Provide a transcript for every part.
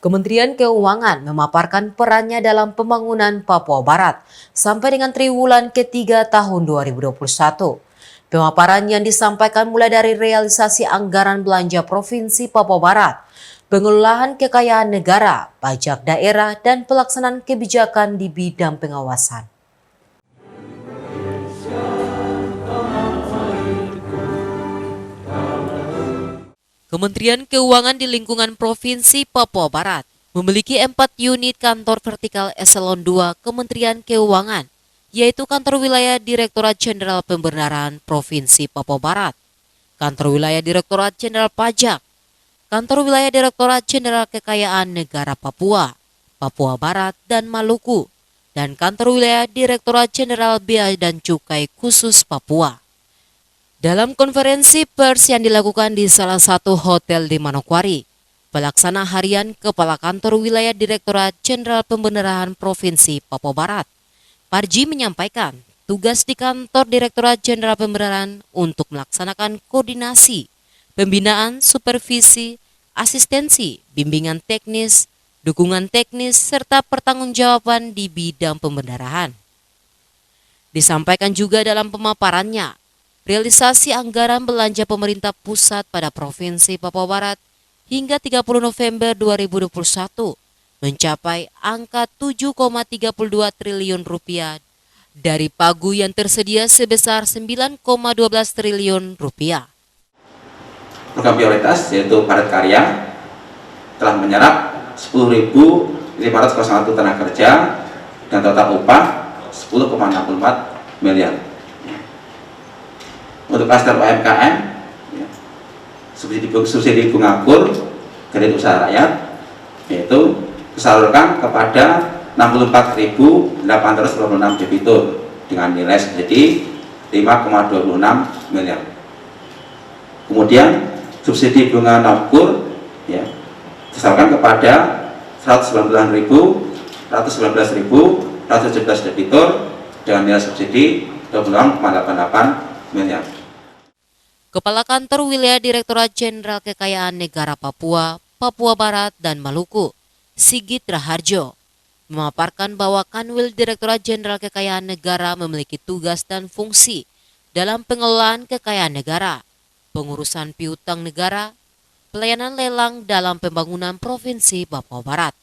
Kementerian Keuangan memaparkan perannya dalam pembangunan Papua Barat sampai dengan triwulan ketiga tahun 2021. Pemaparan yang disampaikan mulai dari realisasi anggaran belanja Provinsi Papua Barat, pengelolaan kekayaan negara, pajak daerah, dan pelaksanaan kebijakan di bidang pengawasan. Kementerian Keuangan di lingkungan Provinsi Papua Barat memiliki 4 unit kantor vertikal eselon 2 Kementerian Keuangan, yaitu Kantor Wilayah Direktorat Jenderal Pembenaran Provinsi Papua Barat, Kantor Wilayah Direktorat Jenderal Pajak, Kantor Wilayah Direktorat Jenderal Kekayaan Negara Papua, Papua Barat, dan Maluku, dan Kantor Wilayah Direktorat Jenderal Bea dan Cukai Khusus Papua. Dalam konferensi pers yang dilakukan di salah satu hotel di Manokwari, pelaksana harian Kepala Kantor Wilayah Direktorat Jenderal Pembenaran Provinsi Papua Barat, Parji, menyampaikan tugas di Kantor Direktorat Jenderal Pembenaran untuk melaksanakan koordinasi, pembinaan, supervisi, asistensi, bimbingan teknis, dukungan teknis, serta pertanggungjawaban di bidang pembenaran. Disampaikan juga dalam pemaparannya, realisasi anggaran belanja pemerintah pusat pada Provinsi Papua Barat hingga 30 November 2021 mencapai angka 7,32 triliun rupiah dari pagu yang tersedia sebesar 9,12 triliun rupiah. Program prioritas yaitu padat karya telah menyerap 10.501 tenaga kerja dan total upah 10,64 miliar. Untuk klaster UMKM, subsidi bunga kur kredit usaha rakyat yaitu disalurkan kepada 64.896 debitur dengan nilai subsidi 5,26 miliar. Kemudian subsidi bunga kur disalurkan kepada 119.117 debitur dengan nilai subsidi 26,88 miliar. Kepala Kantor Wilayah Direktorat Jenderal Kekayaan Negara Papua, Papua Barat, dan Maluku, Sigit Raharjo, memaparkan bahwa Kanwil Direktorat Jenderal Kekayaan Negara memiliki tugas dan fungsi dalam pengelolaan kekayaan negara, pengurusan piutang negara, pelayanan lelang dalam pembangunan Provinsi Papua Barat.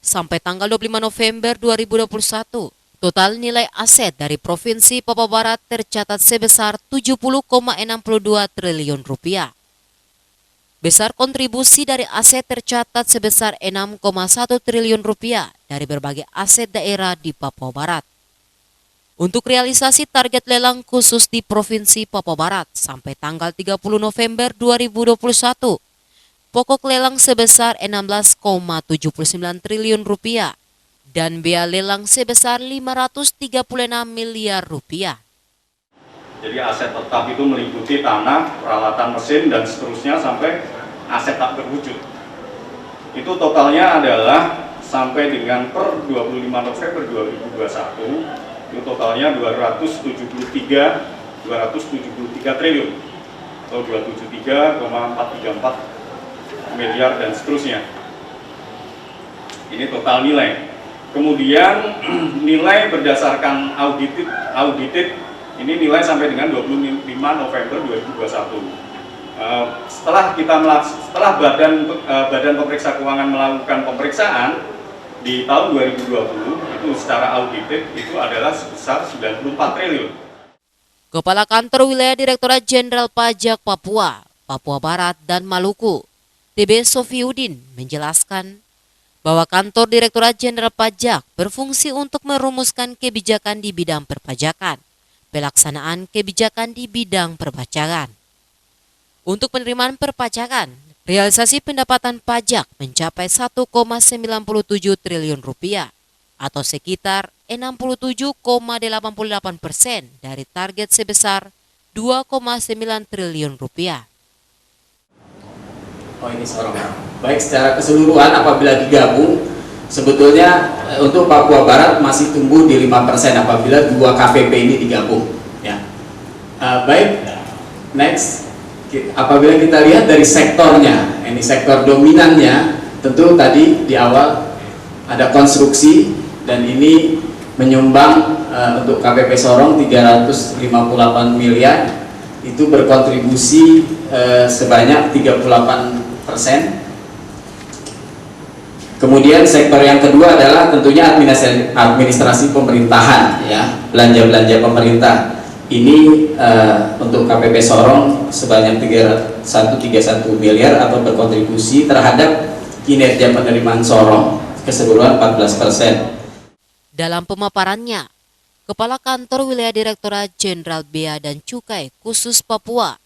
Sampai tanggal 25 November 2021, total nilai aset dari Provinsi Papua Barat tercatat sebesar 70,62 triliun rupiah. Besar kontribusi dari aset tercatat sebesar 6,1 triliun rupiah dari berbagai aset daerah di Papua Barat. Untuk realisasi target lelang khusus di Provinsi Papua Barat sampai tanggal 30 November 2021, pokok lelang sebesar 16,79 triliun rupiah dan bea lelang sebesar 536 miliar rupiah. Jadi aset tetap itu meliputi tanah, peralatan mesin, dan seterusnya sampai aset tak berwujud. Itu totalnya adalah sampai dengan per 25 November 2021, itu totalnya 273 triliun atau 273,434 miliar dan seterusnya. Ini total nilai. Kemudian nilai berdasarkan audited ini nilai sampai dengan 25 November 2021. Setelah Badan Pemeriksa Keuangan melakukan pemeriksaan di tahun 2020, itu secara audited itu adalah sebesar 94 triliun. Kepala Kantor Wilayah Direktorat Jenderal Pajak Papua, Papua Barat, dan Maluku, TB Sofiuddin, menjelaskan bahwa Kantor Direktorat Jenderal Pajak berfungsi untuk merumuskan kebijakan di bidang perpajakan, pelaksanaan kebijakan di bidang perpajakan. Untuk penerimaan perpajakan, realisasi pendapatan pajak mencapai 1,97 triliun rupiah atau sekitar 67,88% dari target sebesar 2,9 triliun rupiah. Oh, ini seorang. Baik, secara keseluruhan apabila digabung, sebetulnya untuk Papua Barat masih tumbuh di 5% apabila dua KVP ini digabung. Ya. Baik, next. Apabila kita lihat dari sektornya, ini sektor dominannya tentu tadi di awal ada konstruksi dan ini menyumbang untuk KPP Sorong 358 miliar, itu berkontribusi sebanyak 38%. Kemudian sektor yang kedua adalah tentunya administrasi pemerintahan, ya, belanja pemerintah. Ini untuk KPP Sorong sebanyak 131 miliar atau berkontribusi terhadap kinerja penerimaan Sorong keseluruhan 14%. Dalam pemaparannya, Kepala Kantor Wilayah Direktorat Jenderal Bea dan Cukai Khusus Papua,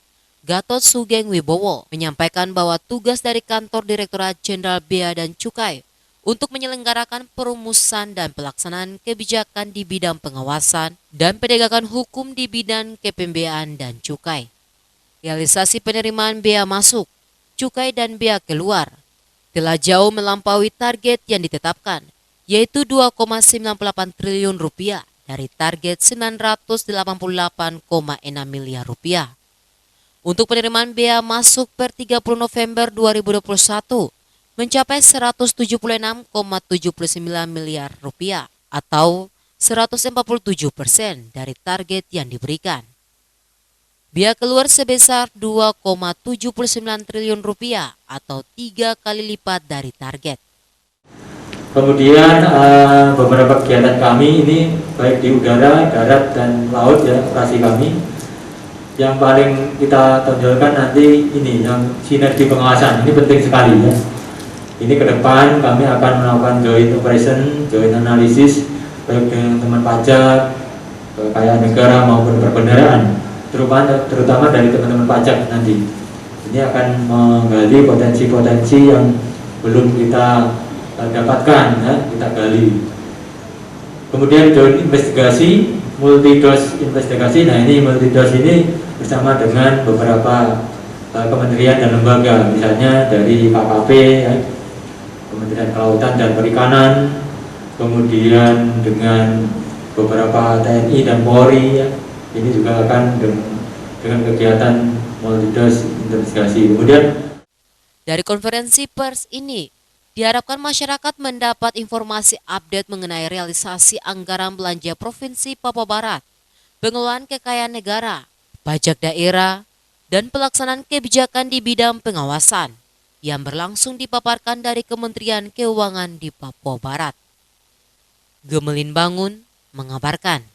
Gatot Sugeng Wibowo, menyampaikan bahwa tugas dari Kantor Direktorat Jenderal Bea dan Cukai untuk menyelenggarakan perumusan dan pelaksanaan kebijakan di bidang pengawasan dan penegakan hukum di bidang kepembeaan dan cukai. Realisasi penerimaan bea masuk, cukai dan bea keluar telah jauh melampaui target yang ditetapkan, yaitu 2,98 triliun rupiah dari target 988,6 miliar rupiah. Untuk penerimaan bea masuk per 30 November 2021 mencapai 176,79 miliar rupiah atau 147% dari target yang diberikan. Bea keluar sebesar 2,79 triliun rupiah atau 3 kali lipat dari target. Kemudian beberapa kegiatan kami ini baik di udara, darat, dan laut, ya, operasi kami. Yang paling kita tonjolkan nanti ini yang sinergi pengawasan, ini penting sekali, ya. Ini ke depan kami akan melakukan joint operation, joint analysis baik dengan teman pajak, kekayaan negara maupun perbendaharaan, terutama dari teman-teman pajak nanti. Ini akan menggali potensi-potensi yang belum kita dapatkan, ya, kita gali. Kemudian joint investigasi, multi dose investigasi. Nah, ini multi dose ini bersama dengan beberapa kementerian dan lembaga, misalnya dari KKP, ya, Kementerian Kelautan dan Perikanan, kemudian dengan beberapa TNI dan Polri, ya. Ini juga akan dengan kegiatan multi dose investigasi. Kemudian Dari konferensi pers ini, diharapkan masyarakat mendapat informasi update mengenai realisasi anggaran belanja Provinsi Papua Barat, pengelolaan kekayaan negara, pajak daerah, dan pelaksanaan kebijakan di bidang pengawasan yang berlangsung dipaparkan dari Kementerian Keuangan di Papua Barat. Gemelin Bangun mengabarkan.